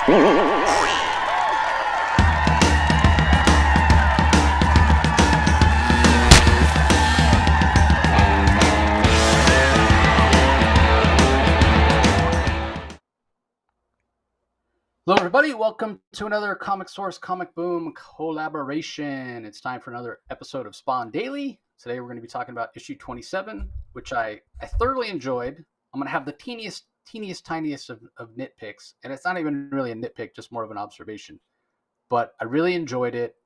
Hello, everybody. Welcome to another Comic Source Comic Boom collaboration. It's time for another episode of Spawn Daily. Today, we're going to be talking about issue 27, which I thoroughly enjoyed. I'm going to have the tiniest of nitpicks, and it's not even really a nitpick, just more of an observation. But I really enjoyed it,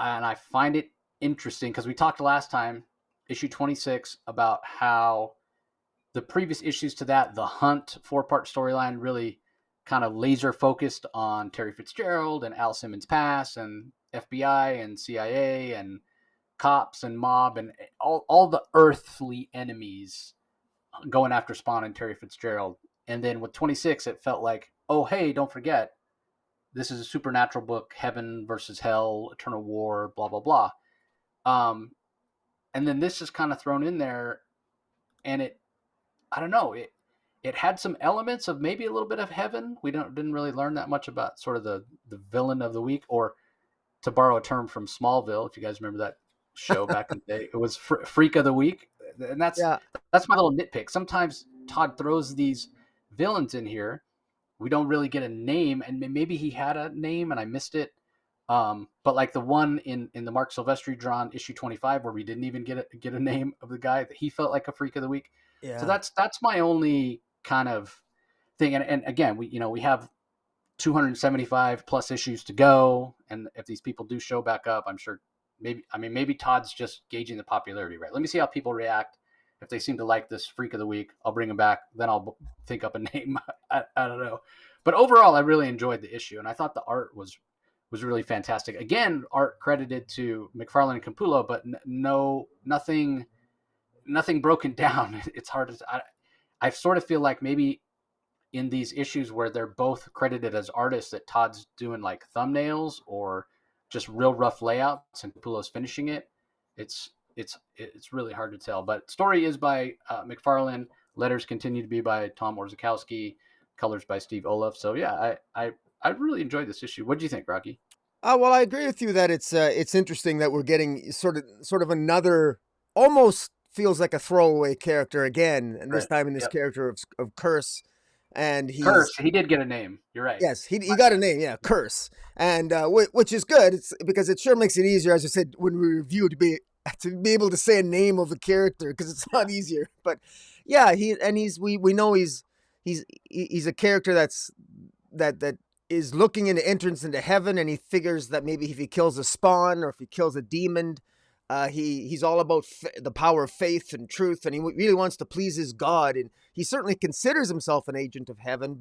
and I find it interesting because we talked last time, issue 26, about how the previous issues to that, the Hunt 4-part storyline, really kind of laser focused on Terry Fitzgerald and Al Simmons' past and FBI and CIA and cops and mob and all the earthly enemies going after Spawn and Terry Fitzgerald. And then with 26, it felt like, oh, hey, don't forget, this is a supernatural book, heaven versus hell, eternal war, blah, blah, blah. And then this is kind of thrown in there, and I don't know, it had some elements of maybe a little bit of heaven. We didn't really learn that much about sort of the villain of the week, or to borrow a term from Smallville, if you guys remember that show back in the day, it was Freak of the Week. And that's my little nitpick. Sometimes Todd throws these villains in here. We don't really get a name, and maybe he had a name and I missed it. But like the one in the Mark Silvestri drawn issue 25, where we didn't even get a name of the guy, that he felt like a Freak of the Week. Yeah. So that's my only kind of thing. And again, we have 275 plus issues to go, and if these people do show back up, I'm sure maybe Todd's just gauging the popularity, right? Let me see how people react. If they seem to like this Freak of the Week, I'll bring him back. Then I'll think up a name. I don't know. But overall, I really enjoyed the issue, and I thought the art was really fantastic. Again, art credited to McFarlane and Capullo, but nothing broken down. It's hard to. I sort of feel like maybe in these issues where they're both credited as artists, that Todd's doing like thumbnails or just real rough layouts and Capullo's finishing it. It's really hard to tell. But story is by McFarlane. Letters continue to be by Tom Orzechowski. Colors by Steve Olaf. So yeah, I really enjoyed this issue. What do you think, Rocky? Well, I agree with you that it's interesting that we're getting sort of another, almost feels like a throwaway character again, and this time in this character of Curse. And he did get a name. You're right. Yes, he got a name. Yeah, Curse, and which is good. It's because it sure makes it easier, as I said when we review, to be able to say a name of a character, because it's not easier. But yeah, we know he's a character that is looking into entrance into heaven, and he figures that maybe if he kills a spawn or if he kills a demon, he's all about the power of faith and truth, and he really wants to please his God, and he certainly considers himself an agent of heaven,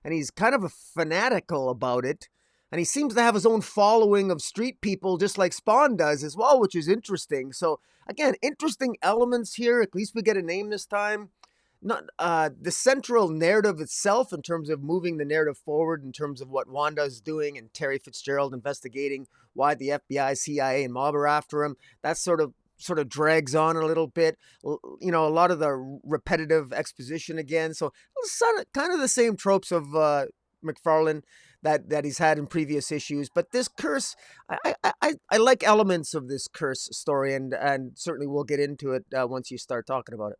and he's kind of a fanatical about it, and he seems to have his own following of street people, just like Spawn does as well, which is interesting. So again, interesting elements here. At least we get a name this time. Not the central narrative itself, in terms of moving the narrative forward, in terms of what Wanda is doing and Terry Fitzgerald investigating why the FBI, CIA, and mob are after him. That sort of drags on a little bit. A lot of the repetitive exposition again. So kind of the same tropes of McFarlane that he's had in previous issues. But this Curse, I like elements of this Curse story, and certainly we'll get into it once you start talking about it.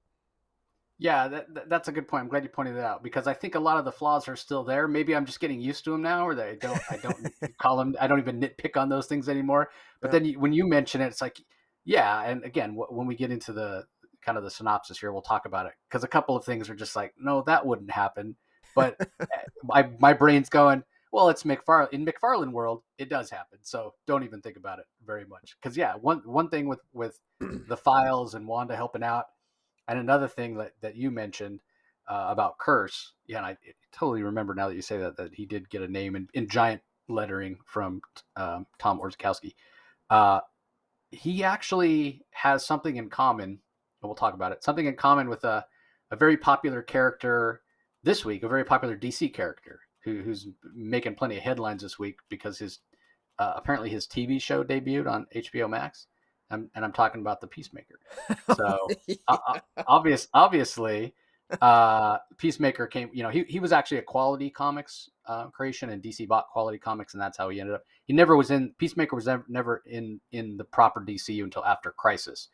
Yeah, that's a good point. I'm glad you pointed that out, because I think a lot of the flaws are still there. Maybe I'm just getting used to them now, or that I don't call them. I don't even nitpick on those things anymore. But then when you mention it, it's like, yeah. And again, when we get into the kind of the synopsis here, we'll talk about it, because a couple of things are just like, no, that wouldn't happen. But my brain's going, well, it's McFarlane. In McFarlane world, it does happen. So don't even think about it very much. Because yeah, one thing with the files and Wanda helping out. And another thing that you mentioned about Curse, yeah, and I totally remember now that you say that he did get a name in giant lettering from Tom Orzechowski. He actually has something in common, and we'll talk about it, something in common with a very popular character this week, a very popular DC character who's making plenty of headlines this week because apparently his TV show debuted on HBO Max. And I'm talking about the Peacemaker. So obviously, Peacemaker came, he was actually a Quality Comics creation, and DC bought Quality Comics, and that's how he ended up. He never was in Peacemaker was never in the proper DCU until after Crisis,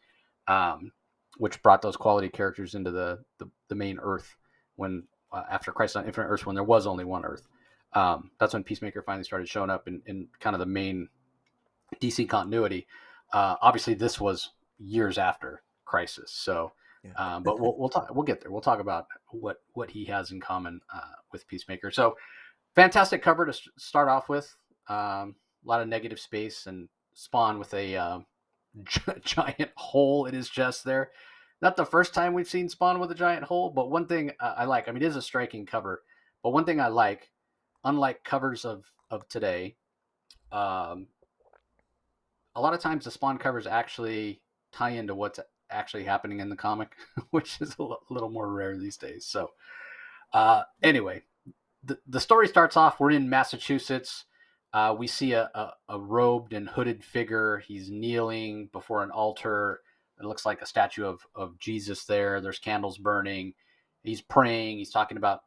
um, which brought those quality characters into the main Earth when after Crisis on Infinite Earths when there was only one Earth. That's when Peacemaker finally started showing up in kind of the main DC continuity. Obviously, this was years after Crisis, so Yeah. but we'll talk. We'll get there. We'll talk about what he has in common with Peacemaker. So fantastic cover to start off with. A lot of negative space and Spawn with a giant hole in his chest there. Not the first time we've seen Spawn with a giant hole, but one thing I like. I mean, it is a striking cover, but one thing I like, unlike covers of today, um, a lot of times the Spawn covers actually tie into what's actually happening in the comic, which is a little more rare these days. So, anyway, the story starts off. We're in Massachusetts. We see a robed and hooded figure. He's kneeling before an altar. It looks like a statue of Jesus there. There's candles burning. He's praying. He's talking about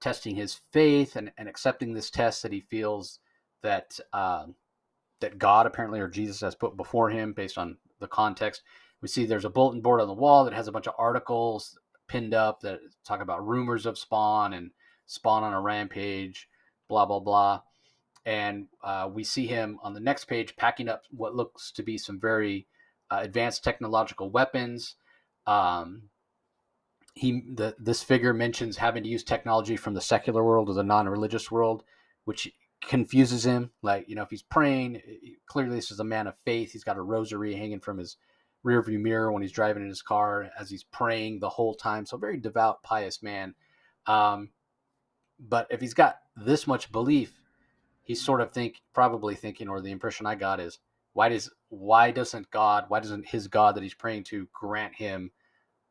testing his faith and accepting this test that he feels that that God apparently or Jesus has put before him based on the context. We see there's a bulletin board on the wall that has a bunch of articles pinned up that talk about rumors of Spawn and Spawn on a rampage, blah, blah, blah. And we see him on the next page packing up what looks to be some very advanced technological weapons. Um, this figure mentions having to use technology from the secular world or the non-religious world, which confuses him. Like, if he's praying, clearly this is a man of faith. He's got a rosary hanging from his rearview mirror when he's driving in his car as he's praying the whole time. So very devout, pious man. Um, but if he's got this much belief, he's sort of probably thinking, or the impression I got is, why doesn't his God that he's praying to grant him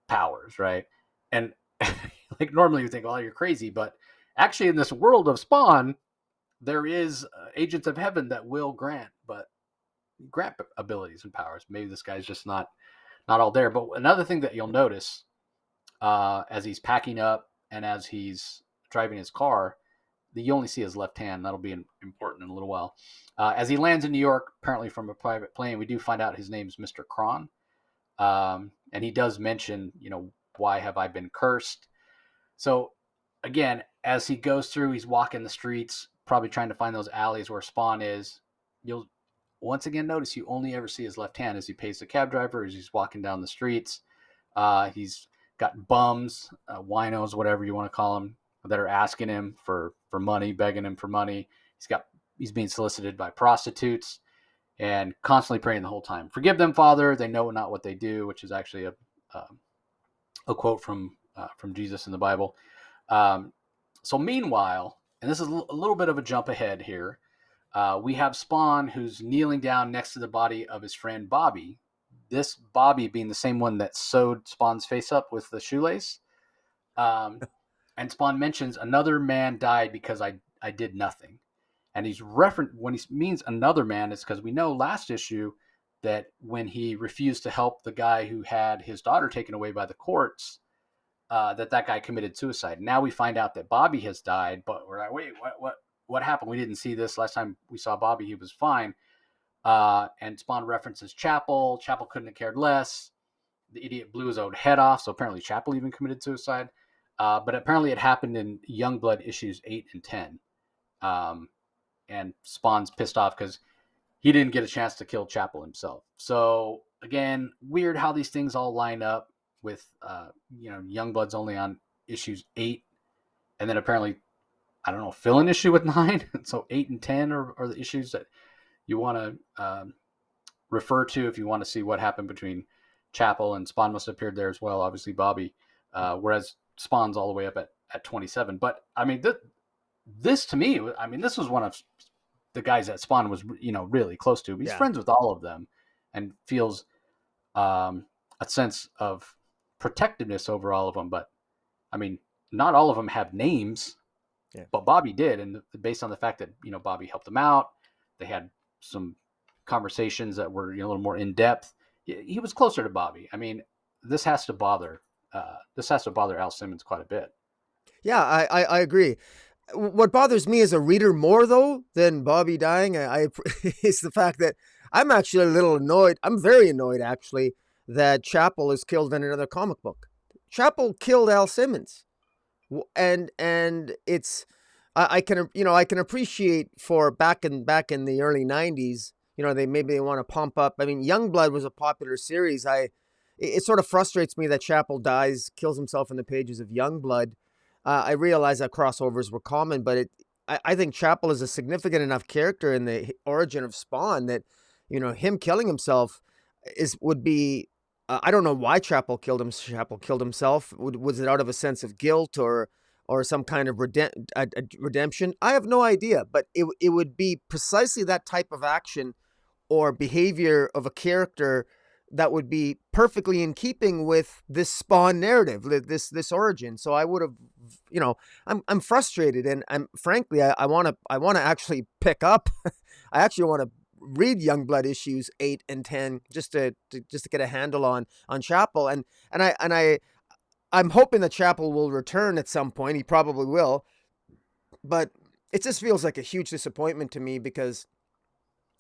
powers, right? And like normally you think, oh, you're crazy, but actually in this world of Spawn, there is agents of heaven that will grant abilities and powers. Maybe this guy's just not all there. But another thing that you'll notice as he's packing up and as he's driving his car, that you only see his left hand. That'll be important in a little while. As he lands in New York, apparently from a private plane, we do find out his name's Mr. Kron. And he does mention, why have I been cursed? So again, as he goes through, he's walking the streets, probably trying to find those alleys where Spawn is. You'll once again notice you only ever see his left hand as he pays the cab driver, as he's walking down the streets. He's got bums, winos, whatever you want to call them, that are asking him for money, begging him for money. He's being solicited by prostitutes and constantly praying the whole time. Forgive them, Father. They know not what they do, which is actually a quote from Jesus in the Bible. So meanwhile, and this is a little bit of a jump ahead here, we have Spawn who's kneeling down next to the body of his friend Bobby. This Bobby being the same one that sewed Spawn's face up with the shoelace. And Spawn mentions another man died because I did nothing. And he's when he means another man, it's because we know last issue that when he refused to help the guy who had his daughter taken away by the courts, that guy committed suicide. Now we find out that Bobby has died, but we're like, wait, what happened? We didn't see this last time we saw Bobby. He was fine. And Spawn references Chapel. Chapel couldn't have cared less. The idiot blew his own head off. So apparently Chapel even committed suicide. But apparently it happened in Youngblood issues 8 and 10. And Spawn's pissed off because he didn't get a chance to kill Chapel himself. So again, weird how these things all line up with, Youngblood's only on issues 8. And then apparently, I don't know, fill an issue with 9. So 8 and 10 are the issues that you want to refer to if you want to see what happened between Chapel, and Spawn must have appeared there as well. Obviously Bobby, whereas Spawn's all the way up at 27. But I mean, this to me, I mean, this was one of the guys that Spawn was, really close to. He's friends with all of them and feels a sense of protectiveness over all of them. But I mean, not all of them have names, but Bobby did. And based on the fact that, Bobby helped them out, they had some conversations that were a little more in depth. He was closer to Bobby. I mean, this has to bother this has to bother Al Simmons quite a bit. Yeah, I agree. What bothers me as a reader more though than Bobby dying, is the fact that I'm actually a little annoyed. I'm very annoyed actually that Chapel is killed in another comic book. Chapel killed Al Simmons, and it's I can I can appreciate for back in the early '90s. They want to pump up. I mean, Youngblood was a popular series. It sort of frustrates me that Chapel dies, kills himself in the pages of Youngblood. I realize that crossovers were common, but I think Chapel is a significant enough character in the origin of Spawn that him killing himself would be. I don't know why Chapel killed him. Chapel killed himself. Was it out of a sense of guilt or some kind of redemption? I have no idea, but it would be precisely that type of action or behavior of a character that would be perfectly in keeping with this Spawn narrative, this origin. So I would have, I'm frustrated, and I'm frankly, I want to actually pick up. I actually want to read Youngblood issues 8 and 10 just to get a handle on Chapel, I'm hoping that Chapel will return at some point. He probably will, but it just feels like a huge disappointment to me because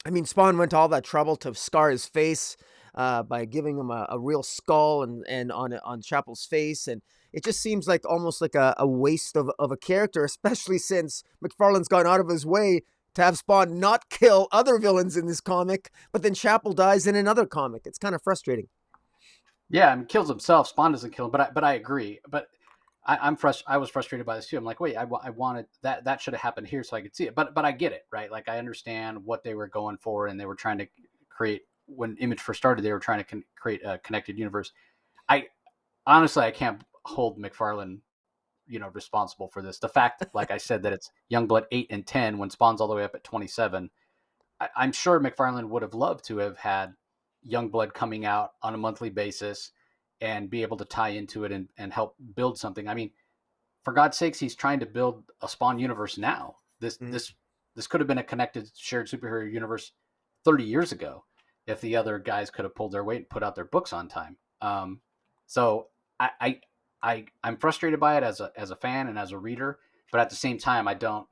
I mean, Spawn went to all that trouble to scar his face by giving him a real skull and on Chapel's face, and it just seems like almost like a waste of a character, especially since McFarlane's gone out of his way to have Spawn not kill other villains in this comic, but then Chapel dies in another comic. It's kind of frustrating. Yeah, I mean, kills himself. Spawn doesn't kill him, but I agree. But I was frustrated by this too. I'm like, wait, I wanted that should have happened here so I could see it. But I get it, right? Like I understand what they were going for, and they were trying to create when Image first started. They were trying to create a connected universe. I honestly I can't hold McFarlane, responsible for this. The fact, like I said, that it's Youngblood 8 and 10 when Spawn's all the way up at 27. I'm sure McFarlane would have loved to have had Youngblood coming out on a monthly basis and be able to tie into it and help build something. I mean, for God's sakes, he's trying to build a Spawn universe now. This Mhm. this this could have been a connected shared superhero universe 30 years ago if the other guys could have pulled their weight and put out their books on time. So I'm frustrated by it as a fan and as a reader, but at the same time, I don't.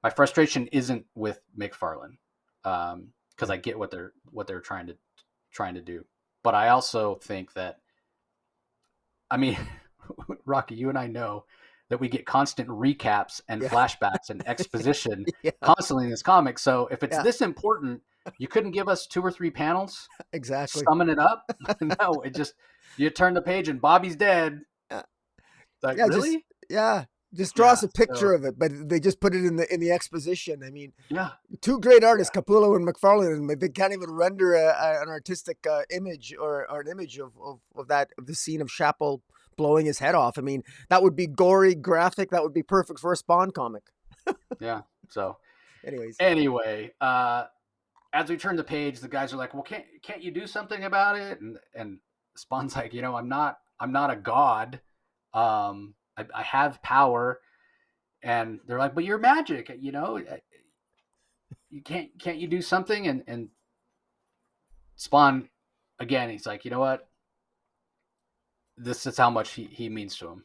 My frustration isn't with McFarlane because I get what they're trying to do, but I also think that I mean, Rocky, you and I know that we get constant recaps and Yeah, flashbacks and exposition yeah, constantly in this comic. So if it's yeah, this important, you couldn't give us 2 or 3 panels, exactly. summon it up. No, it just you turn the page and Bobby's dead. Yeah, Like yeah, really? yeah, just draw us Yeah. a picture So of it, but they just put it in the exposition. I mean, yeah, two great yeah, artists, Capullo and McFarlane, and they can't even render an artistic image or an image of the scene of Chapel blowing his head off. I mean, that would be gory, graphic. That would be perfect for a Spawn comic. yeah. So Anyways, anyway, as we turn the page, the guys are like, "Well, can't you do something about it?" And Spawn's like, I'm not a god. I have power, and they're like, "But you're magic, you can't you do something?" And Spawn, again, he's like, "You know what? This is how much he means to him.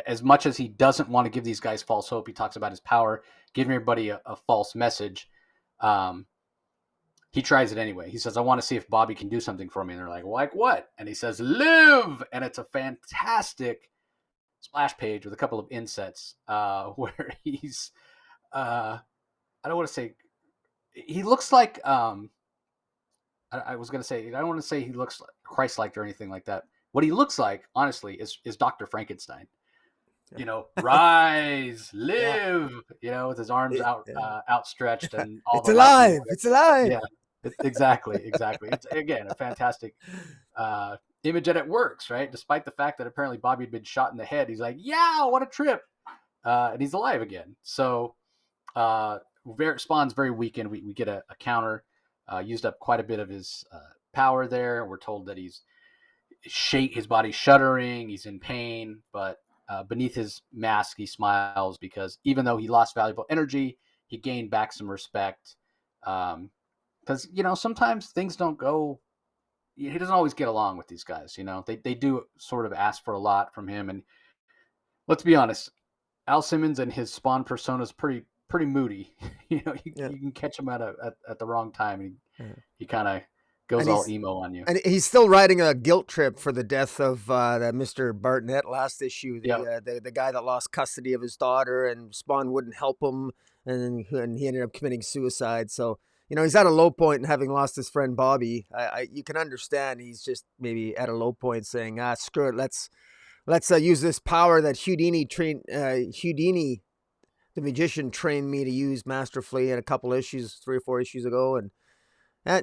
As much as he doesn't want to give these guys false hope, he talks about his power, giving everybody a false message." Um, he tries it anyway. He says, "I want to see if Bobby can do something for me." And they're like what? And he says, "Live." And it's a fantastic splash page with a couple of insets where he's, I don't want to say, he looks like, I was going to say, I don't want to say he looks Christ-like or anything like that. What he looks like, honestly, is Dr. Frankenstein. Rise, yeah, live, with his arms outstretched and all it's the lightning. alive. It's alive. Yeah, exactly. It's again a fantastic image, and it works, right? Despite the fact that apparently Bobby had been shot in the head, he's like, "Yeah, what a trip," and he's alive again. So Spawn's very weakened. We get a counter, used up quite a bit of his power there. We're told that his body's shuddering, he's in pain, but beneath his mask, he smiles because even though he lost valuable energy, he gained back some respect. Because sometimes things don't go he doesn't always get along with these guys. They do sort of ask for a lot from him, and let's be honest, Al Simmons and his Spawn persona is pretty moody. Yeah. You can catch him at the wrong time, and Yeah. he kind of goes And all he's emo on you. and he's still riding a guilt trip for the death of that Mr. Barnett last issue, Yep. the guy that lost custody of his daughter, and Spawn wouldn't help him, and he ended up committing suicide. So he's at a low point, and having lost his friend Bobby, you can understand he's just maybe at a low point, saying, screw it, let's use this power that Houdini the magician trained me to use masterfully in a couple issues, 3 or 4 issues ago, and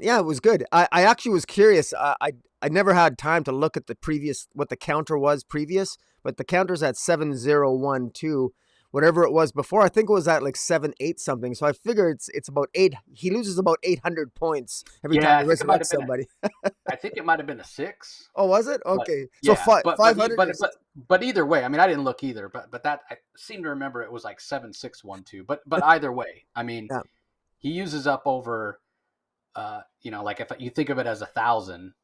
yeah, it was good. I actually was curious. I never had time to look at the previous, what the counter was previous, but the counter's at 7012, whatever it was before. I think it was at like 78 something. So I figure it's about eight. He loses about 800 points every time Yeah, he I think it might resurrects have been. somebody. I think it might have been a 6. Oh, was it? But Okay, so yeah, five but but five e- hundred or but six. but but either way, I mean, I didn't look either, but that I seem to remember it was like 7612. But either way, I mean, Yeah, he uses up over, like if you think of it as 1,000,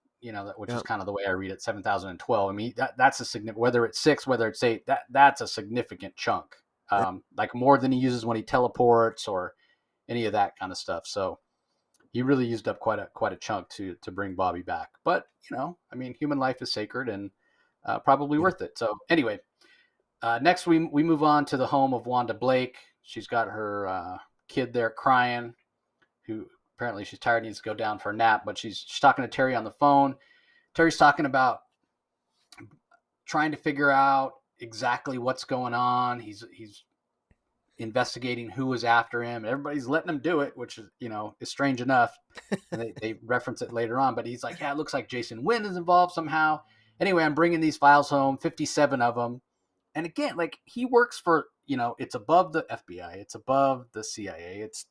which yeah, is kind of the way I read it, 7,012. I mean, that's a significant, whether it's 6, whether it's 8, that's a significant chunk, yeah, like more than he uses when he teleports or any of that kind of stuff. So he really used up quite a chunk to bring Bobby back. But I mean, human life is sacred and probably yeah. worth it. So anyway, next we move on to the home of Wanda Blake. She's got her kid there crying, who apparently she's tired, needs to go down for a nap. But she's talking to Terry on the phone. Terry's talking about trying to figure out exactly what's going on. He's investigating who was after him. Everybody's letting him do it, which is strange enough. And they reference it later on, but he's like, yeah, it looks like Jason Wynn is involved somehow. Anyway, I'm bringing these files home, 57 of them. And again, like he works for, it's above the FBI, it's above the CIA, it's,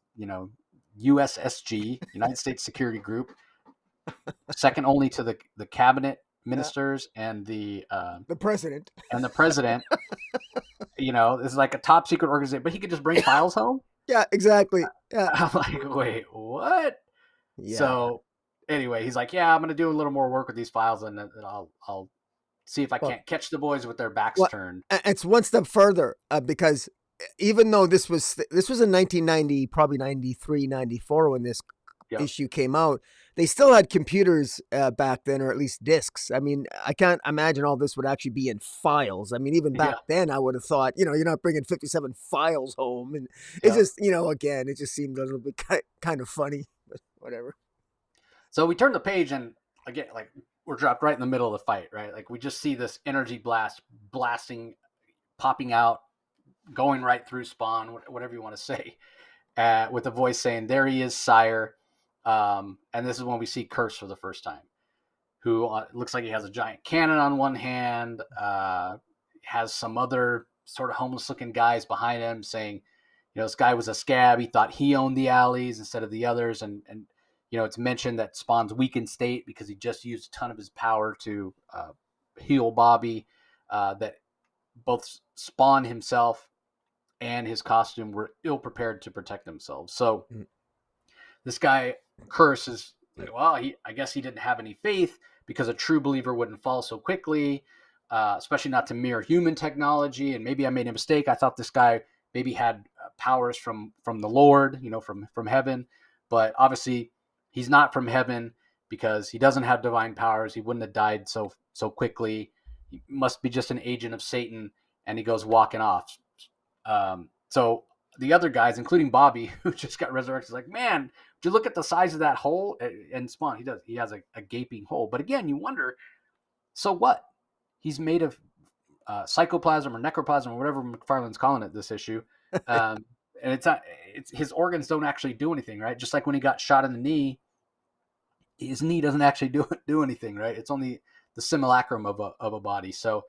USSG, United States Security Group, second only to the cabinet Yeah. ministers and The president. the president. This is like a top secret organization, but he could just bring files home. Yeah, exactly. Yeah, I'm like, wait, what? yeah. So anyway, he's like, yeah, I'm going to do a little more work with these files, and then I'll see if I Well, can't catch the boys with their backs well, turned. it's one step further because even though this was in 1990, probably 93, 94 when this Yep. issue came out, they still had computers back then, or at least discs. I mean, I can't imagine all this would actually be in files. I mean, even back Yeah. then, I would have thought, you're not bringing 57 files home, and it Yeah. just, again, it just seemed a little bit kind of funny, but whatever. So we turn the page, and again, like we're dropped right in the middle of the fight, right? Like we just see this energy blast blasting, popping out, going right through Spawn, whatever you want to say, with a voice saying, "There he is, sire." And this is when we see Curse for the first time, who looks like he has a giant cannon on one hand, has some other sort of homeless looking guys behind him saying, this guy was a scab. He thought he owned the alleys instead of the others. And it's mentioned that Spawn's weak in state because he just used a ton of his power to heal Bobby, that both Spawn himself and his costume were ill prepared to protect themselves. So Mm. this guy Curse is like, well, I guess he didn't have any faith because a true believer wouldn't fall so quickly, especially not to mere human technology. And maybe I made a mistake. I thought this guy maybe had powers from the Lord, from heaven, but obviously he's not from heaven because he doesn't have divine powers. He wouldn't have died so quickly. He must be just an agent of Satan, and he goes walking off. So the other guys, including Bobby, who just got resurrected, is like, man, would you look at the size of that hole? And Spawn, he has a gaping hole. But again, you wonder, so what? He's made of psychoplasm or necroplasm or whatever McFarlane's calling it this issue. And it's not, his organs don't actually do anything, right? Just like when he got shot in the knee, his knee doesn't actually do anything, right? It's only the simulacrum of a body. So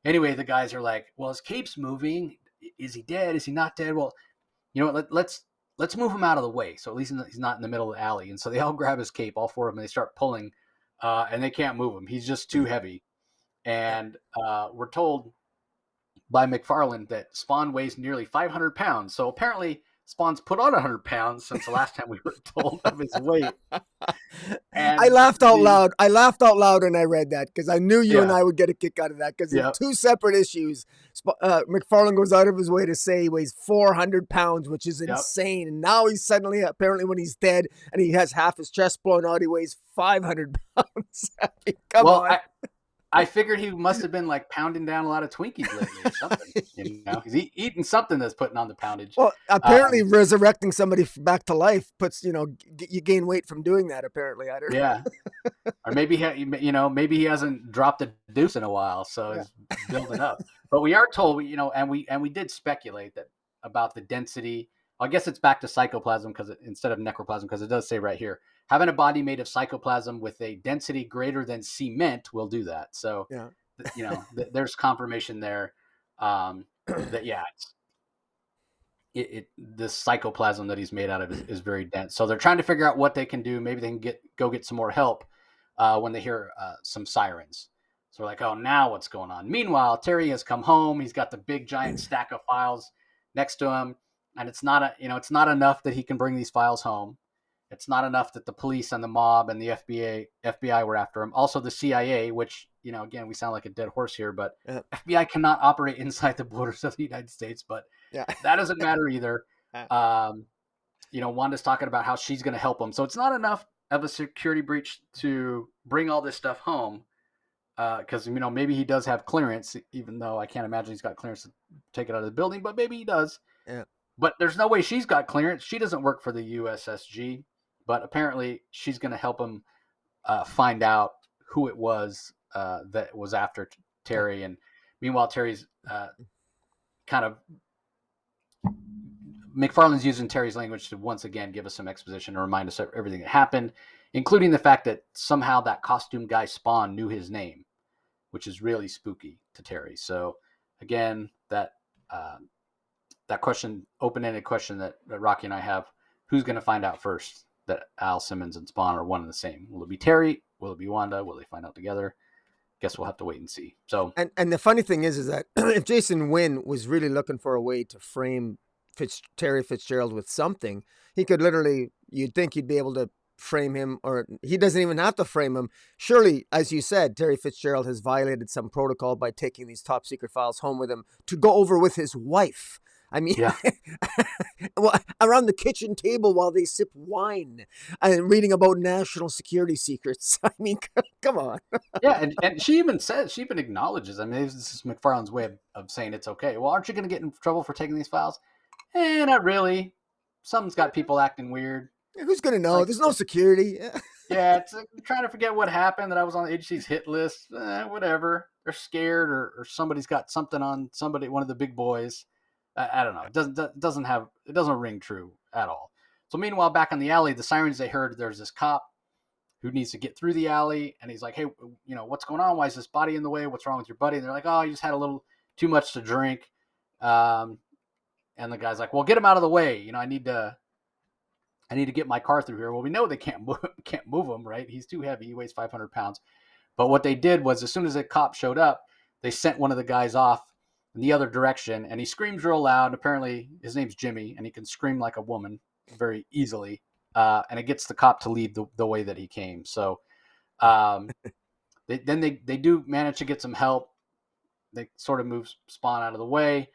anyway, the guys are like, well, his cape's moving. Is he dead? Is he not dead? Well, let's move him out of the way. So at least he's not in the middle of the alley. And so they all grab his cape, all four of them, and they start pulling, and they can't move him. He's just too heavy. And we're told by McFarlane that Spawn weighs nearly 500 pounds. So apparently Spawn's put on 100 pounds since the last time we were told of his weight. I And laughed out the, loud. I laughed out loud when I read that because I knew you and yeah, I would get a kick out of that because in yeah, two separate issues, McFarlane goes out of his way to say he weighs 400 pounds, which is yep. insane. And now he's suddenly, apparently, when he's dead and he has half his chest blown out, he weighs 500 pounds. I mean, come Well, on. I figured he must have been like pounding down a lot of Twinkies lately or something. He's eating something that's putting on the poundage. Well, apparently, Um, resurrecting somebody back to life puts, you gain weight from doing that, apparently. I don't know. yeah, or maybe maybe he hasn't dropped a deuce in a while, so Yeah. he's building up. But we are told, and we did speculate that about the density. I guess it's back to cytoplasm because instead of necroplasm, because it does say right here, having a body made of cytoplasm with a density greater than cement will do that. So, Yeah. there's confirmation there that yeah, this cytoplasm that he's made out of is very dense. So they're trying to figure out what they can do. Maybe they can go get some more help when they hear some sirens. So we're like, oh, now what's going on? Meanwhile, Terry has come home. He's got the big giant stack of files next to him, and it's not enough that he can bring these files home. It's not enough that the police and the mob and the FBI were after him. Also, the CIA, which again, we sound like a dead horse here, but Yeah. FBI cannot operate inside the borders of the United States. But Yeah. that doesn't matter either. Um, Wanda's talking about how she's going to help him. So it's not enough of a security breach to bring all this stuff home. Because maybe he does have clearance, even though I can't imagine he's got clearance to take it out of the building, but maybe he does. Yeah. But there's no way she's got clearance. She doesn't work for the USSG, but apparently she's going to help him find out who it was that was after Terry. And meanwhile, Terry's kind of McFarlane's using Terry's language to once again give us some exposition and remind us of everything that happened, including the fact that somehow that costume guy Spawn knew his name, which is really spooky to Terry. So again, that question, open-ended question that Rocky and I have: who's going to find out first that Al Simmons and Spawn are one and the same? Will it be Terry? Will it be Wanda? Will they find out together? Guess we'll have to wait and see. So, And the funny thing is that if Jason Wynn was really looking for a way to frame Terry Fitzgerald with something, he could literally, you'd think he'd be able to frame him, or he doesn't even have to frame him. Surely, as you said, Terry Fitzgerald has violated some protocol by taking these top secret files home with him to go over with his wife. I mean, yeah, around the kitchen table while they sip wine and reading about national security secrets. I mean, come on. yeah, and she even acknowledges. I mean, this is McFarlane's way of saying it's okay. Well, aren't you going to get in trouble for taking these files? Not really. Something's got people acting weird. Who's going to know? Like, There's no security. yeah, it's like trying to forget what happened, that I was on the agency's hit list. Whatever. They're scared, or somebody's got something on one of the big boys. I don't know. It doesn't ring true at all. So meanwhile, back in the alley, the sirens they heard, there's this cop who needs to get through the alley, and he's like, hey, what's going on? Why is this body in the way? What's wrong with your buddy? And they're like, oh, he just had a little too much to drink. And the guy's like, well, get him out of the way. I need to get my car through here. Well, we know they can't move him, right? He's too heavy. He weighs 500 pounds. But what they did was, as soon as the cop showed up, they sent one of the guys off in the other direction, and he screams real loud. Apparently, his name's Jimmy, and he can scream like a woman very easily. And it gets the cop to leave the way that he came. So they do manage to get some help. They sort of move Spawn out of the way.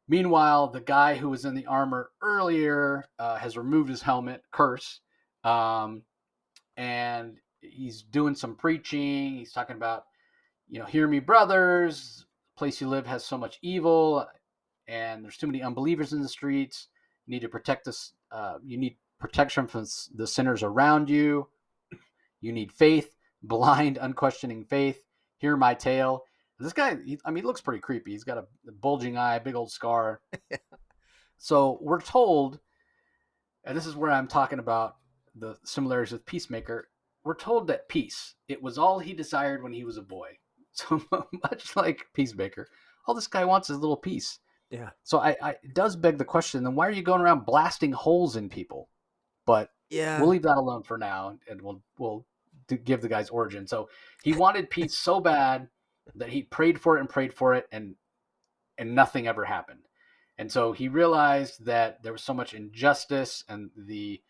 Meanwhile, the guy who was in the armor earlier has removed his helmet, Curse, and he's doing some preaching. He's talking about, hear me, brothers. The place you live has so much evil, and there's too many unbelievers in the streets. You need to protect this. You need protection from the sinners around you. You need faith, blind, unquestioning faith. Hear my tale. This guy, he looks pretty creepy. He's got a bulging eye, big old scar. So we're told, and this is where I'm talking about the similarities with Peacemaker. We're told that peace, it was all he desired when he was a boy. So much like Peacemaker, all this guy wants is a little peace. Yeah. So it does beg the question, then why are you going around blasting holes in people? But Yeah. we'll leave that alone for now, and we'll give the guy's origin. So he wanted peace so bad that he prayed for it, and nothing ever happened. And so he realized that there was so much injustice, and the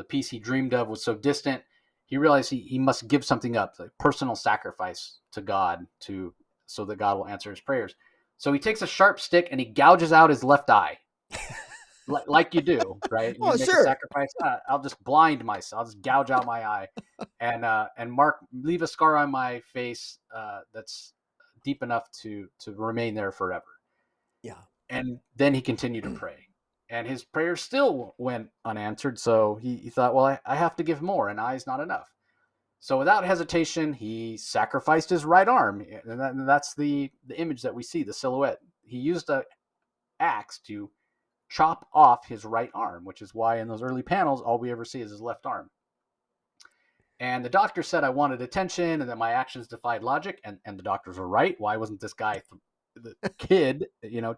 peace he dreamed of was so distant. He realized he must give something up, like personal sacrifice to God, to so that God will answer his prayers. So he takes a sharp stick and he gouges out his left eye, like you do, right? You Oh, make a sure. sacrifice. I'll just blind myself. I'll just gouge out my eye, and mark leave a scar on my face that's deep enough to remain there forever. Yeah. And then he continued to pray, and his prayers still went unanswered. So he thought, well, I have to give more. An eye is not enough. So without hesitation, he sacrificed his right arm, and that's the image that we see, the silhouette. He used a axe to chop off his right arm, which is why in those early panels, all we ever see is his left arm. And the doctor said I wanted attention and that my actions defied logic. And the doctors were right. Why wasn't this guy, the kid,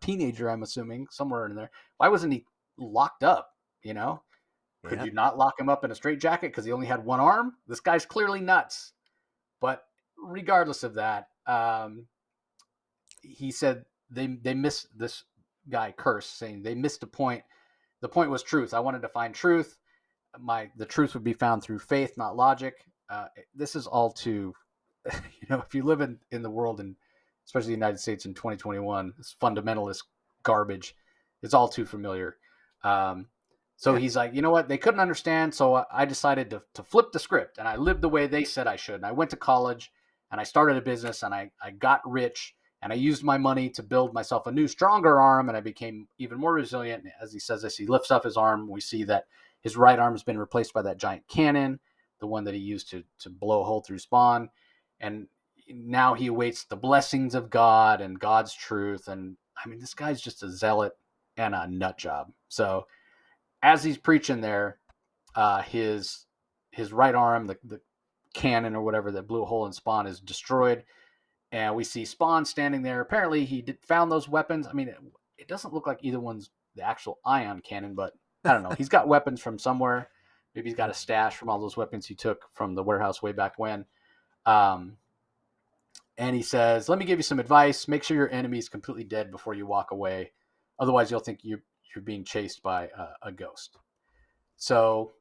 teenager, I'm assuming, somewhere in there, why wasn't he locked up? Could Yeah. you not lock him up in a straitjacket because he only had one arm? This guy's clearly nuts. But regardless of that, he said they missed this guy, Curse, saying they missed the point. The point was truth. I wanted to find truth. The truth would be found through faith, not logic. This is all too, if you live in the world, and especially the United States in 2021, this fundamentalist garbage, it's all too familiar. So Yeah. he's like, you know what? They couldn't understand, so I decided to flip the script, and I lived the way they said I should. And I went to college, and I started a business, and I got rich, and I used my money to build myself a new, stronger arm, and I became even more resilient. As he says this, he lifts up his arm. We see that his right arm has been replaced by that giant cannon, the one that he used to blow a hole through Spawn. And now he awaits the blessings of God and God's truth. And I mean, this guy's just a zealot and a nut job. So as he's preaching there, his right arm, the cannon or whatever that blew a hole in Spawn, is destroyed. And we see Spawn standing there. Apparently, found those weapons. I mean, it doesn't look like either one's the actual ion cannon, but I don't know. He's got weapons from somewhere. Maybe he's got a stash from all those weapons he took from the warehouse way back when. Um, and he says, "Let me give you some advice. Make sure your enemy is completely dead before you walk away. Otherwise, you'll think you're being chased by a ghost." So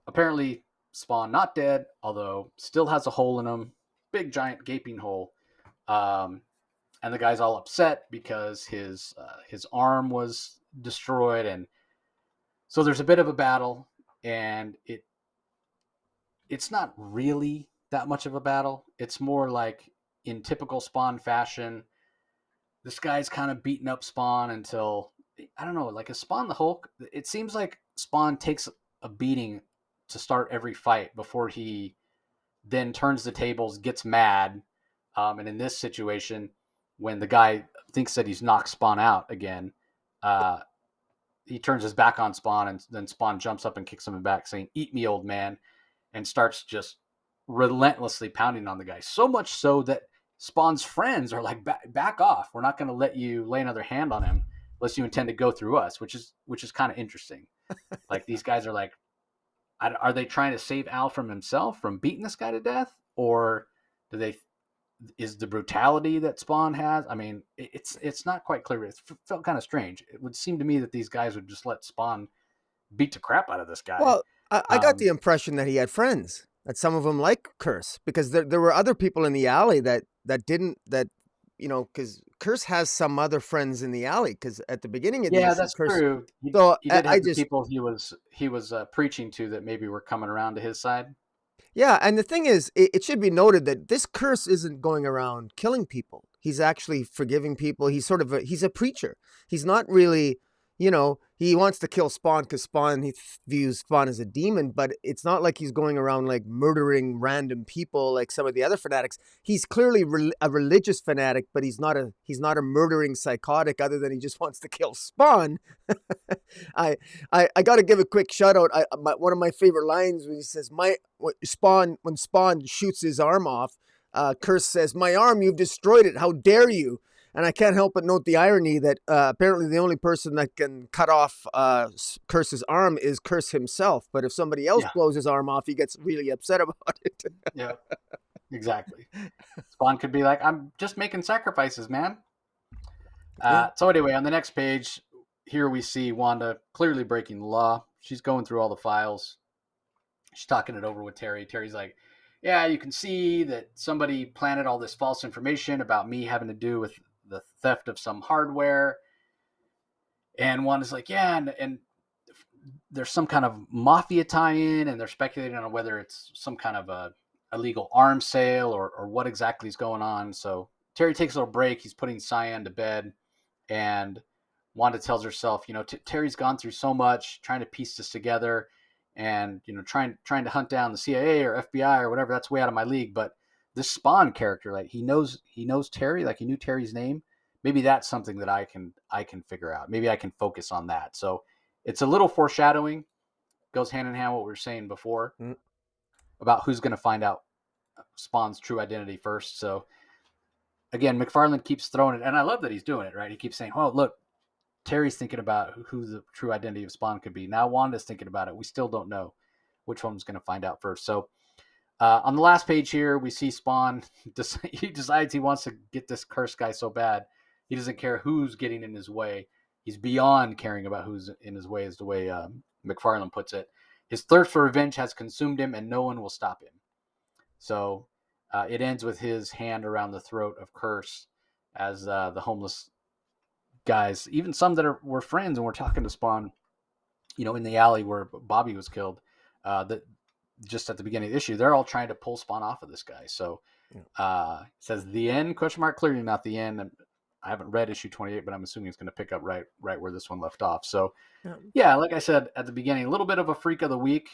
apparently, Spawn not dead, although still has a hole in him, big giant gaping hole. Um, and the guy's all upset because his arm was destroyed, and so there's a bit of a battle, and it's not really that much of a battle. It's more like in typical Spawn fashion. This guy's kind of beating up Spawn until, I don't know, like a Spawn the Hulk. It seems like Spawn takes a beating to start every fight before he then turns the tables, gets mad. And in this situation, when the guy thinks that he's knocked Spawn out again, uh, he turns his back on Spawn, and then Spawn jumps up and kicks him back, saying, "Eat me, old man," and starts just relentlessly pounding on the guy. So much so that Spawn's friends are like, "Back off! We're not going to let you lay another hand on him unless you intend to go through us," which is kind of interesting. Like these guys are like, are they trying to save Al from himself, from beating this guy to death, or do they? Is the brutality that Spawn has? I mean, it's not quite clear. It felt kind of strange. It would seem to me that these guys would just let Spawn beat the crap out of this guy. Well, I got the Um, impression that he had friends, that some of them like Curse, because there were other people in the alley that didn't, that, because Curse has some other friends in the alley, because at the beginning of the yeah, issue, that's Curse. true. He, So he did I have the just, people he was preaching to that maybe were coming around to his side. yeah, and the thing is, it should be noted that this Curse isn't going around killing people. He's actually forgiving people. He's sort of he's a preacher. He's not really, he wants to kill Spawn because Spawn, he views Spawn as a demon, but it's not like he's going around like murdering random people like some of the other fanatics. He's clearly a religious fanatic, but he's not a murdering psychotic, other than he just wants to kill Spawn. I got to give a quick shout out. One of my favorite lines when he says, when Spawn shoots his arm off, Curse says, "My arm, you've destroyed it. How dare you?" And I can't help but note the irony that apparently the only person that can cut off Curse's arm is Curse himself. But if somebody else Yeah, blows his arm off, he gets really upset about it. yeah, exactly. Spawn could be like, "I'm just making sacrifices, man." Yeah. So anyway, on the next page, here we see Wanda clearly breaking the law. She's going through all the files. She's talking it over with Terry. Terry's like, "Yeah, you can see that somebody planted all this false information about me having to do with the theft of some hardware." And Wanda's like, "Yeah, and there's some kind of mafia tie-in, and they're speculating on whether it's some kind of a illegal arms sale or what exactly is going on." So Terry takes a little break. He's putting Cyan to bed, and Wanda tells herself, Terry's gone through so much trying to piece this together, and trying to hunt down the CIA or FBI or whatever. That's way out of my league. But this Spawn character, like he knows Terry, like he knew Terry's name. Maybe that's something that I can figure out. Maybe I can focus on that. So it's a little foreshadowing. Goes hand in hand with what we were saying before Mm, about who's going to find out Spawn's true identity first. So again, McFarlane keeps throwing it, and I love that he's doing it. Right? He keeps saying, "Oh, look, Terry's thinking about who the true identity of Spawn could be. Now Wanda's thinking about it. We still don't know which one's going to find out first." So on the last page here, we see Spawn. He decides he wants to get this cursed guy so bad. He doesn't care who's getting in his way. He's beyond caring about who's in his way, is the way McFarlane puts it. His thirst for revenge has consumed him, and no one will stop him. So it ends with his hand around the throat of Curse as the homeless guys, even some that were friends and were talking to Spawn, in the alley where Bobby was killed, that just at the beginning of the issue, they're all trying to pull Spawn off of this guy. So yeah. it says the end, question mark, clearly not the end. I haven't read issue 28, but I'm assuming it's going to pick up right where this one left off. So Yeah. yeah, like I said at the beginning, a little bit of a freak of the week.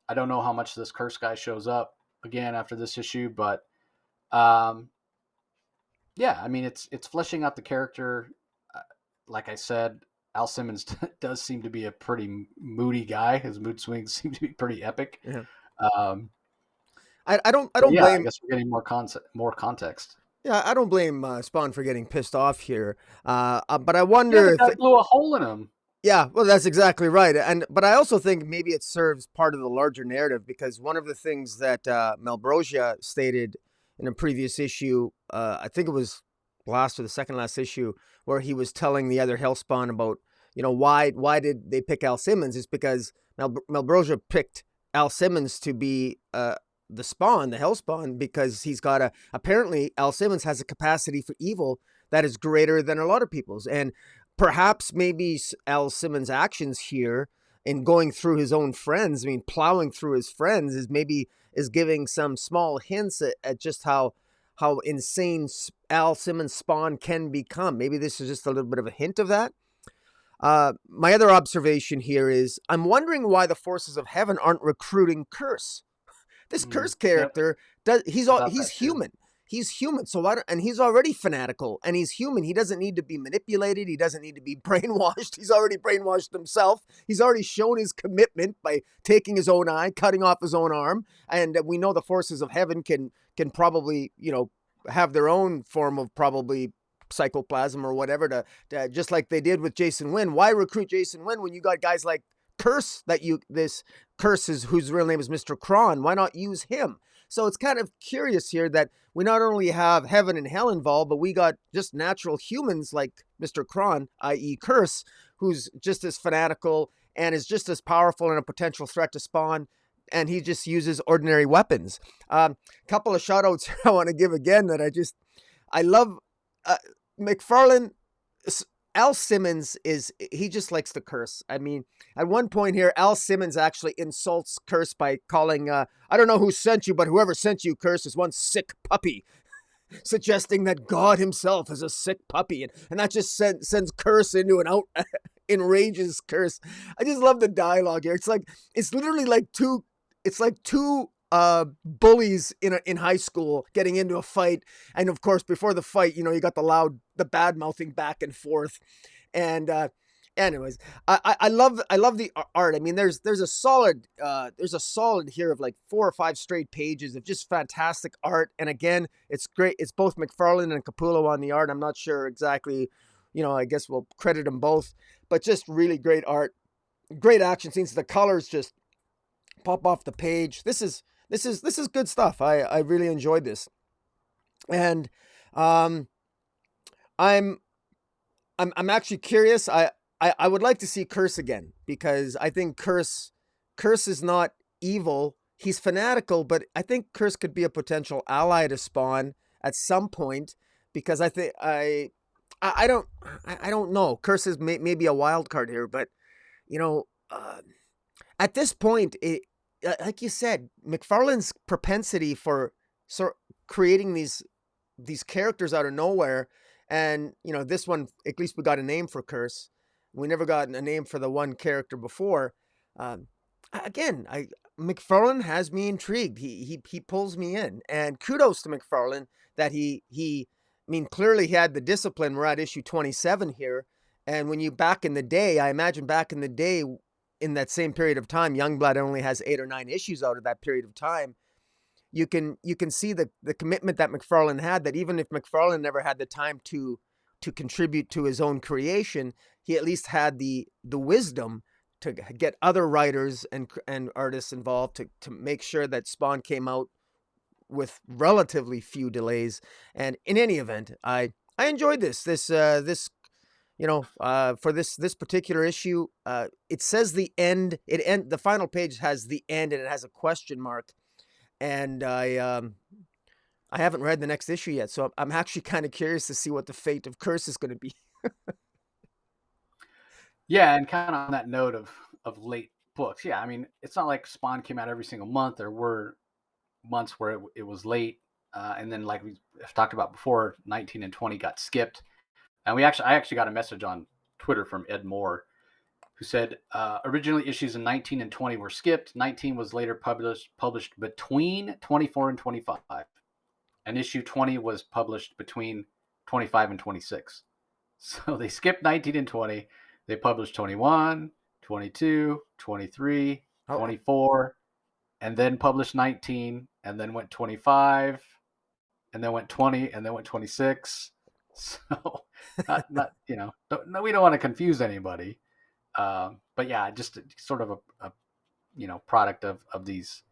I don't know how much this curse guy shows up again after this issue, but um, yeah, I mean it's fleshing out the character. Uh, like I said, Al Simmons does seem to be a pretty moody guy. His mood swings seem to be pretty epic. Yeah. Um, I but don't yeah, I blame. guess we're getting more context. Yeah, I don't blame Spawn for getting pissed off here. But I Yeah, wonder the if guy blew a hole in him. yeah, well, that's exactly right. But I also think maybe it serves part of the larger narrative because one of the things that Malbrosia stated in a previous issue, I think it was last or the second last issue, where he was telling the other Hellspawn about, why did they pick Al Simmons? It's because Malbrosia picked Al Simmons to be the Spawn, the Hellspawn, because he's got apparently Al Simmons has a capacity for evil that is greater than a lot of people's. And perhaps maybe Al Simmons' actions here in going through his own friends, I mean, plowing through his friends, is giving some small hints at just how insane Al Simmons' Spawn can become. Maybe this is just a little bit of a hint of that. My other observation here is I'm wondering why the forces of heaven aren't recruiting Curse. This Curse Yep, character I thought he's that too. human. He's human. So and he's already fanatical and he's human. He doesn't need to be manipulated. He doesn't need to be brainwashed. He's already brainwashed himself. He's already shown his commitment by taking his own eye, cutting off his own arm. And we know the forces of heaven can probably, have their own form of probably psychoplasm or whatever to just like they did with Jason Wynn. Why recruit Jason Wynn when you got guys like Curse this Curse is whose real name is Mr. Kron? Why not use him? So it's kind of curious here that we not only have heaven and hell involved, but we got just natural humans like Mr. Kron, i.e. Curse, who's just as fanatical and is just as powerful and a potential threat to Spawn. And he just uses ordinary weapons. Couple of shout outs I want to give again that I love. McFarlane, Al Simmons he just likes to curse. I mean, at one point here, Al Simmons actually insults Curse by calling, I don't know who sent you, but whoever sent you, Curse, is one sick puppy, suggesting that God himself is a sick puppy. And that just sends Curse into an out, enrages Curse. I just love the dialogue here. It's literally like two bullies in high school getting into a fight, and of course before the fight, you got the bad mouthing back and forth, and anyways, I love the art. I mean, there's a solid here of like 4 or 5 straight pages of just fantastic art, and again, it's great. It's both McFarlane and Capullo on the art. I'm not sure exactly, I guess we'll credit them both, but just really great art, great action scenes. The colors just pop off the page. This is good stuff. I really enjoyed this, and I'm I'm actually curious. I would like to see Curse again because I think Curse is not evil. He's fanatical, but I think Curse could be a potential ally to Spawn at some point because I think I don't I don't know. Curse is maybe a wild card here, but you know, at this point, like you said, McFarlane's propensity for sort creating these characters out of nowhere. And, this one, at least we got a name for Curse. We never got a name for the one character before. Um, again, McFarlane has me intrigued. He pulls me in, and kudos to McFarlane that I mean, clearly he had the discipline. We're at issue 27 here, and when you back in the day, I imagine back in the day, in that same period of time, Youngblood only has 8 or 9 issues out of that period of time. You can see the commitment that McFarlane had, that even if McFarlane never had the time to contribute to his own creation, he at least had the wisdom to get other writers and artists involved to make sure that Spawn came out with relatively few delays. And in any event, I enjoyed this for this particular issue. It says the end. The final page has the end, and it has a question mark. And I haven't read the next issue yet, so I'm actually kind of curious to see what the fate of Curse is going to be. Yeah, and kind of on that note of late books, yeah, I mean, it's not like Spawn came out every single month. There were months where it was late, and then like we have talked about before, 19 and 20 got skipped, and I actually got a message on Twitter from Ed Moore who said originally issues in 19 and 20 were skipped. 19 was later published between 24 and 25, and issue 20 was published between 25 and 26. So they skipped 19 and 20. They published 21, 22, 23, Oh, 24, and then published 19, and then went 25, and then went 20, and then went 26. So not no, we don't want to confuse anybody. But yeah, just sort of a product of these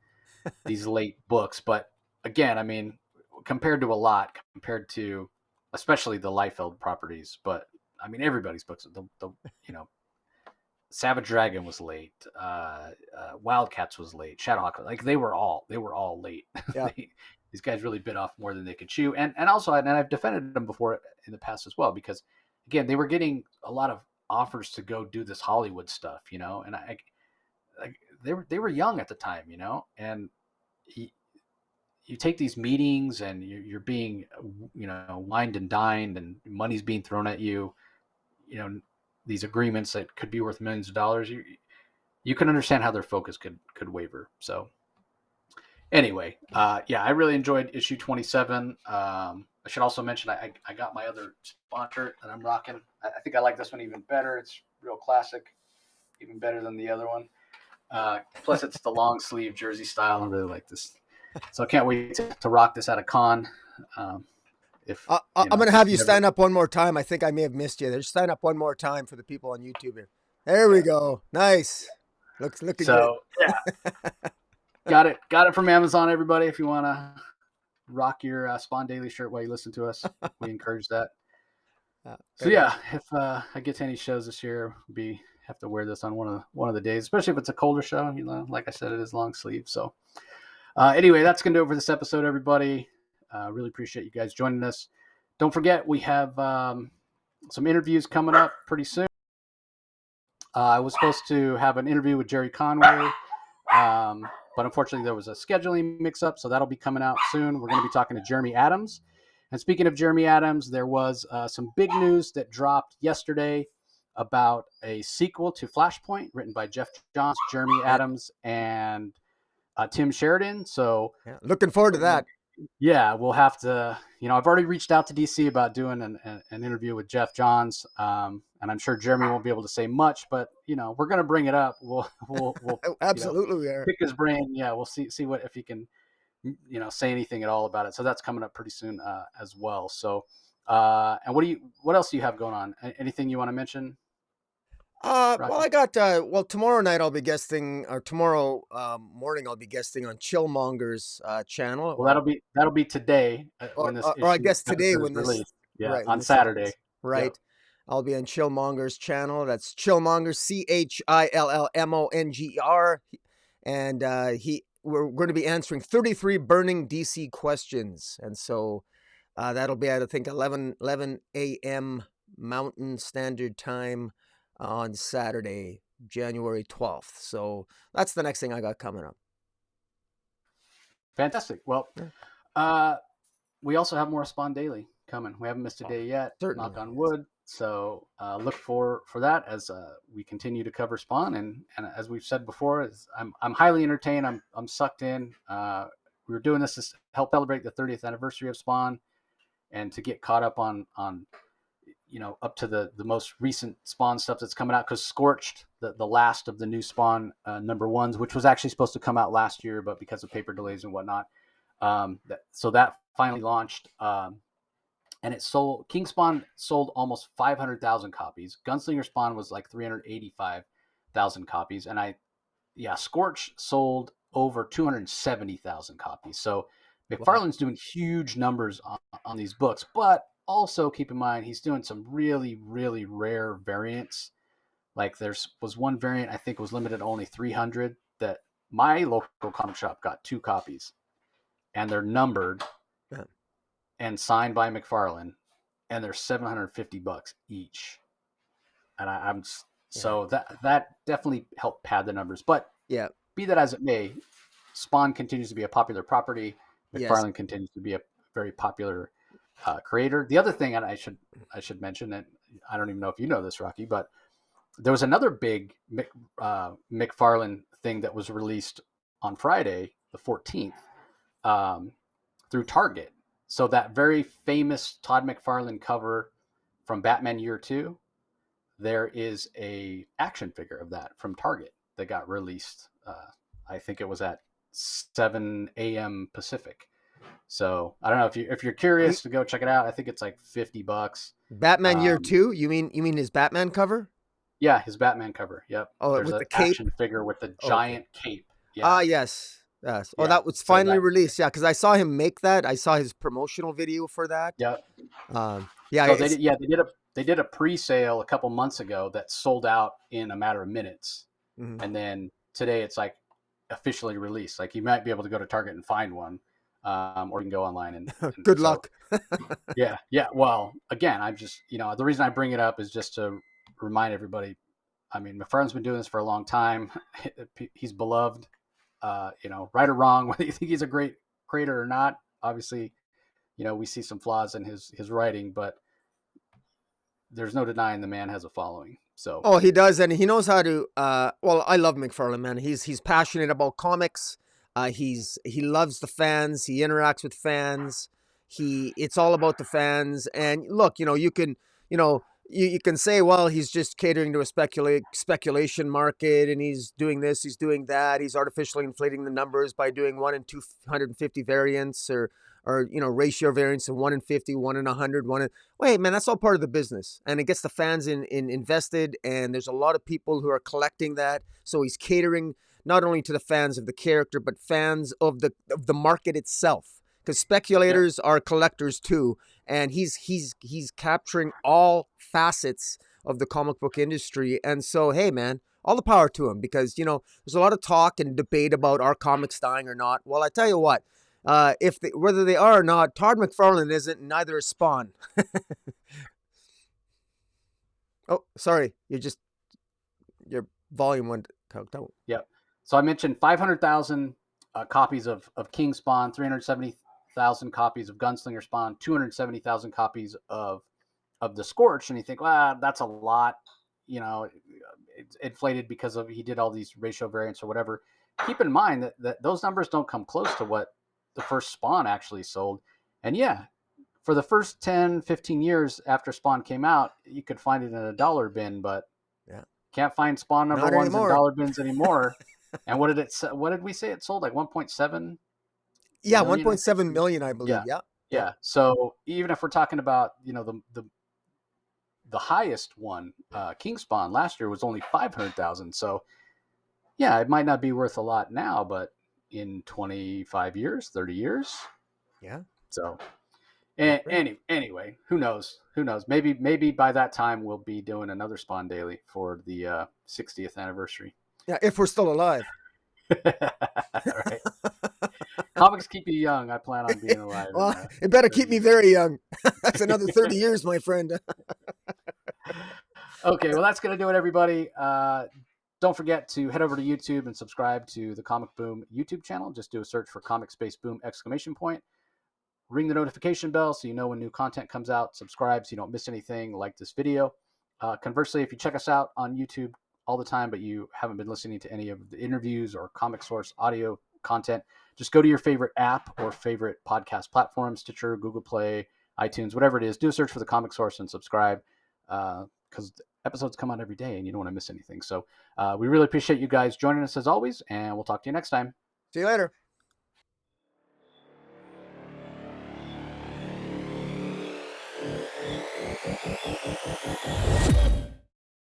late books. But again, I mean, compared to especially the Liefeld properties, but I mean everybody's books. The you know Savage Dragon was late. Wildcats was late. Shadowhawk, like they were all late. yeah, These guys really bit off more than they could chew, and also, and I've defended them before in the past as well, because again they were getting a lot of offers to go do this Hollywood stuff, and they were young at the time, and you take these meetings and you're being wined and dined, and money's being thrown at you, you know these agreements that could be worth millions of dollars. You can understand how their focus could waver. So anyway, yeah, I really enjoyed issue 27. I should also mention I got my other sponsor that I'm rocking. I think I like this one even better. It's real classic, even better than the other one. Plus it's the long sleeve jersey style. I really like this, so I can't wait to rock this at a con. If I'm going to have you stand up one more time. I think I may have missed you. Just stand up one more time for the people on YouTube here. There we go. Nice. Looking so good. Yeah, got it from Amazon. Everybody, if you want to rock your Spawn Daily shirt while you listen to us, we encourage that. So yeah, if I get to any shows this year, have to wear this on one of the days, especially if it's a colder show. Like I said, it is long sleeve. So anyway, that's gonna do it for this episode, everybody. Really appreciate you guys joining us. Don't forget, we have some interviews coming up pretty soon. I was supposed to have an interview with Jerry Conway, but unfortunately there was a scheduling mix-up, so that'll be coming out soon. We're going to be talking to Jeremy Adams. And speaking of Jeremy Adams, there was some big news that dropped yesterday about a sequel to Flashpoint written by Jeff Johns, Jeremy Adams, and Tim Sheridan. So looking forward to that. Yeah, we'll have to. I've already reached out to DC about doing an interview with Jeff Johns, and I'm sure Jeremy won't be able to say much, but we're going to bring it up. We'll Absolutely we are. Pick his brain. Yeah, we'll see what if he can say anything at all about it. So that's coming up pretty soon as well. So and what else do you have going on? Anything you want to mention? Well, I got tomorrow night I'll be guesting, or tomorrow morning I'll be guesting on Chillmonger's channel. Well, that'll be today when this or I guess today when this released. Yeah, right on Saturday. right. Yep. I'll be on Chillmonger's channel. That's Chillmonger, Chillmonger, and we're going to be answering 33 burning DC questions, and so that'll be at I think 11 a.m. Mountain Standard Time on Saturday, January 12th. So that's the next thing I got coming up. Fantastic. Well, Yeah, uh, we also have more Spawn Daily coming. We haven't missed a day yet, knock certainly. on Yes. wood. So look for that as we continue to cover Spawn. And as we've said before, I'm highly entertained. I'm sucked in. We were doing this to help celebrate the 30th anniversary of Spawn and to get caught up on up to the most recent Spawn stuff that's coming out, because Scorched, the last of the new Spawn number ones, which was actually supposed to come out last year, but because of paper delays and whatnot, so that finally launched, and it sold. King Spawn sold almost 500,000 copies. Gunslinger Spawn was like 385,000 copies, and Scorch sold over 270,000 copies. So Wow. McFarlane's doing huge numbers on these books, but also keep in mind he's doing some really, really rare variants. Like was one variant I think was limited to only 300 that my local comic shop got 2 copies, and they're numbered Yeah. and signed by McFarlane, and they're $750 each. And I'm Yeah. so that definitely helped pad the numbers. But Yeah. be that as it may, Spawn continues to be a popular property. Yes. McFarlane continues to be a very popular creator. The other thing, and I should mention, and I don't even know if you know this, Rocky, but there was another big McFarlane thing that was released on Friday, the 14th, um, through Target. So that very famous Todd McFarlane cover from Batman Year Two, there is a action figure of that from Target that got released. I think it was at 7 a.m. Pacific. So I don't know if you're You, curious to go check it out. I think it's like $50. Batman Year Um, 2? You mean his Batman cover? yeah, his Batman cover. Yep, Oh, there's with an the cape. action figure with the Okay. giant cape. Ah, Yeah, yes. Yes. Oh, yeah. that was So finally released. Yeah, because I saw him make that. I saw his promotional video for that. yeah. Yeah, So they it's did. Yeah, they did a pre-sale a couple months ago that sold out in a matter of minutes, mhm. and then today it's like officially released. Like you might be able to go to Target and find one, or you can go online and Good so luck. yeah, yeah. Well, again, I'm just the reason I bring it up is just to remind everybody. I mean, McFarlane's been doing this for a long time. He's beloved. Right or wrong, whether you think he's a great creator or not. Obviously, we see some flaws in his writing, but there's no denying the man has a following. So Oh, he does, and he knows how to. Well, I love McFarlane, man. He's passionate about comics. He loves the fans. He interacts with fans. It's all about the fans. And look, you can say, well, he's just catering to a speculation market, and he's doing this, he's doing that, he's artificially inflating the numbers by doing 1 in 250 variants, or ratio variants of 1 in 50, 1 in 100, wait, man, that's all part of the business, and it gets the fans in invested, and there's a lot of people who are collecting that. So he's catering not only to the fans of the character, but fans of the market itself, because yeah, speculators are collectors too, and he's capturing all facets of the comic book industry. And so, hey, man, all the power to him, because there's a lot of talk and debate about are comics dying or not. Well, I tell you what, whether they are or not, Todd McFarlane isn't, and neither is Spawn. Oh, sorry, your volume went cocked out. yeah. So I mentioned 500,000 copies of King Spawn, 370,000 copies of Gunslinger Spawn, 270,000 copies of the Scorch, and you think, well, that's a lot. It's inflated because he did all these ratio variants or whatever. Keep in mind that those numbers don't come close to what the first Spawn actually sold. And yeah, for the first 10, 15 years after Spawn came out, you could find it in a dollar bin, but Yeah, can't find Spawn number not ones in anymore. dollar bins anymore. And what did we say it sold? Like 1.7 Yeah, million, I think. 1.7 million, I believe. Yeah. Yeah, yeah, Yeah. So even if we're talking about, the highest one, King Spawn last year was only 500,000. So yeah, it might not be worth a lot now, but in 25 years, 30 years. yeah. So Right. Anyway, who knows? Who knows? Maybe by that time we'll be doing another Spawn Daily for the 60th anniversary. Yeah, if we're still alive. Right. Comics keep you young. I plan on being alive Well, it in better 30 keep me years. very young. That's another 30 years, my friend. Okay, well, that's going to do it, everybody. Don't forget to head over to YouTube and subscribe to the Comic Boom YouTube channel. Just do a search for Comic Space Boom exclamation point. Ring the notification bell so you know when new content comes out. Subscribe so you don't miss anything. Like this video. Conversely, if you check us out on YouTube all the time, but you haven't been listening to any of the interviews or Comic Source audio content, just go to your favorite app or favorite podcast platform, Stitcher, Google Play, iTunes, whatever it is. Do a search for the Comic Source and subscribe because episodes come out every day and you don't want to miss anything. So we really appreciate you guys joining us as always, and we'll talk to you next time. See you later.